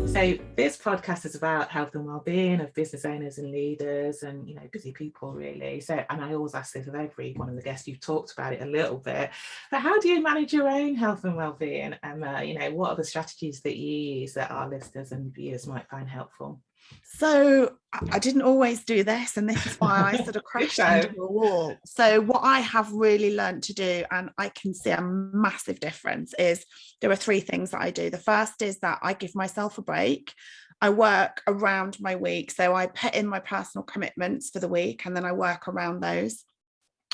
So this podcast is about health and well-being of business owners and leaders and, busy people really. So, and I always ask this of every one of the guests. You've talked about it a little bit, but how do you manage your own health and well-being? And, what are the strategies that you use that our listeners and viewers might find helpful? So I didn't always do this, and this is why I sort of crashed into a wall. So what I have really learned to do, and I can see a massive difference, is there are 3 things that I do. The first is that I give myself a break. I work around my week. So I put in my personal commitments for the week, and then I work around those.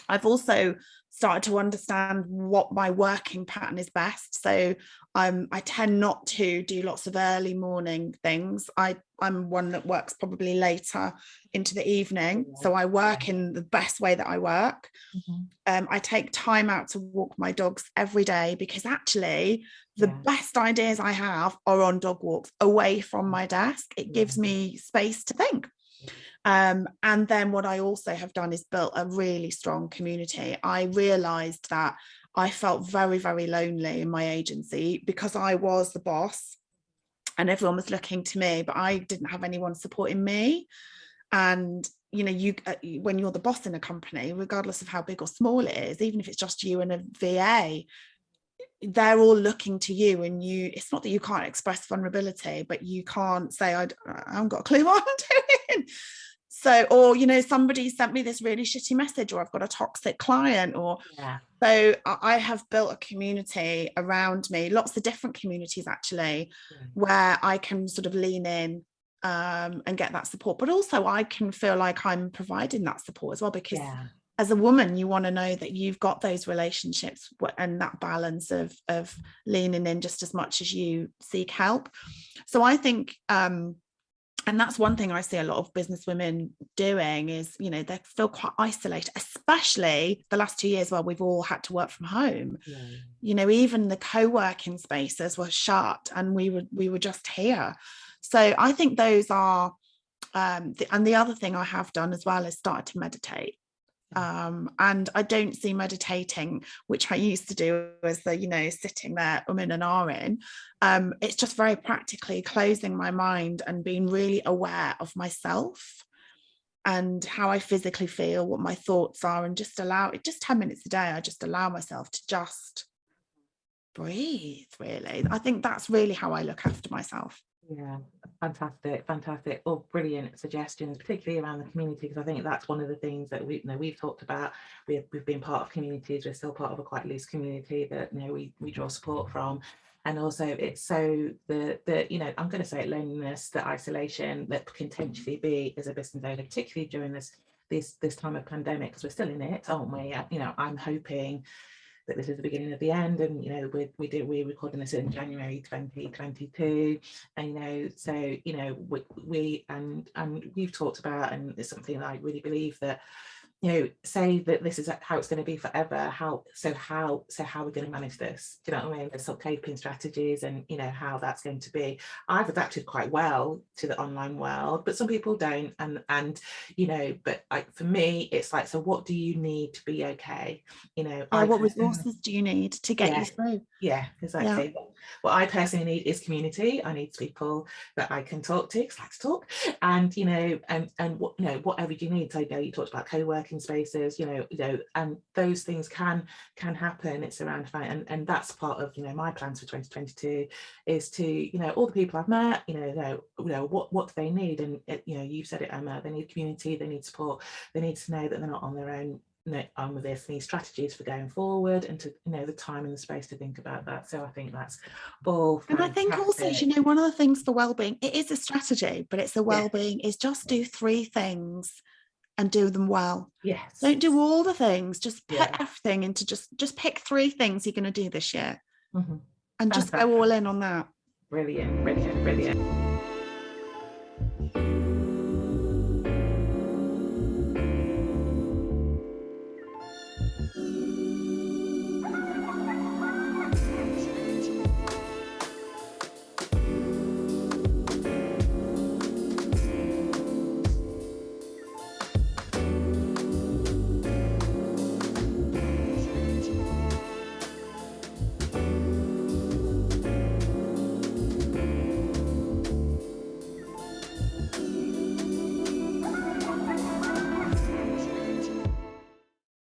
I've also started to understand what my working pattern is best. So I tend not to do lots of early morning things. I'm one that works probably later into the evening. So I work in the best way that I work. I take time out to walk my dogs every day, because actually the best ideas I have are on dog walks away from my desk. It gives me space to think. And then what I also have done is built a really strong community. I realized that I felt very, very lonely in my agency because I was the boss and everyone was looking to me, but I didn't have anyone supporting me. And when you're the boss in a company, regardless of how big or small it is, even if it's just you and a VA, they're all looking to you, and it's not that you can't express vulnerability, but you can't say I haven't got a clue what I'm doing. So, or somebody sent me this really shitty message, or I've got a toxic client, so I have built a community around me, lots of different communities actually, where I can sort of lean in and get that support, but also I can feel like I'm providing that support as well, because as a woman, you want to know that you've got those relationships and that balance of leaning in just as much as you seek help. So I think, and that's one thing I see a lot of business women doing is, they feel quite isolated, especially the last 2 years where we've all had to work from home. Even the co-working spaces were shut and we were just here. So I think those are, and the other thing I have done as well is started to meditate. And I don't see meditating, which I used to do, as the sitting there and ahhing. It's just very practically closing my mind and being really aware of myself and how I physically feel, what my thoughts are, and just 10 minutes a day. I just allow myself to just breathe, really. I think that's really how I look after myself. Yeah, fantastic. Oh, brilliant suggestions, particularly around the community, because I think that's one of the things that we've talked about. We've been part of communities. We're still part of a quite loose community that we draw support from, and also it's so the I'm going to say it, loneliness, the isolation that can potentially be as a business owner, particularly during this time of pandemic, because we're still in it, aren't we? I'm hoping that this is the beginning of the end, and we're recording this in January 2022, and so we've talked about, and it's something that I really believe that say that this is how it's going to be forever. How we're going to manage this? Do you know what I mean? There's some coping strategies, and how that's going to be. I've adapted quite well to the online world, but some people don't, and but for me, it's like, so what do you need to be okay? What resources do you need to get you through? Yeah, exactly. What I personally need is community. I need people that I can talk to, because I like to talk, and and whatever you need. So you talked about co-working spaces, and those things can happen. It's around fine, and that's part of my plans for 2022 is to all the people I've met, what do they need, and you've said it, Emma. They need community, they need support, they need to know that they're not on their own. With this, need strategies for going forward, and to the time and the space to think about that. So I think that's all fantastic. And I think also, one of the things for wellbeing, it is a strategy, but it's a wellbeing is just do 3 things and do them well. Yes. Don't do all the things. Just put everything into just pick 3 things you're going to do this year, and just go all in on that. Brilliant.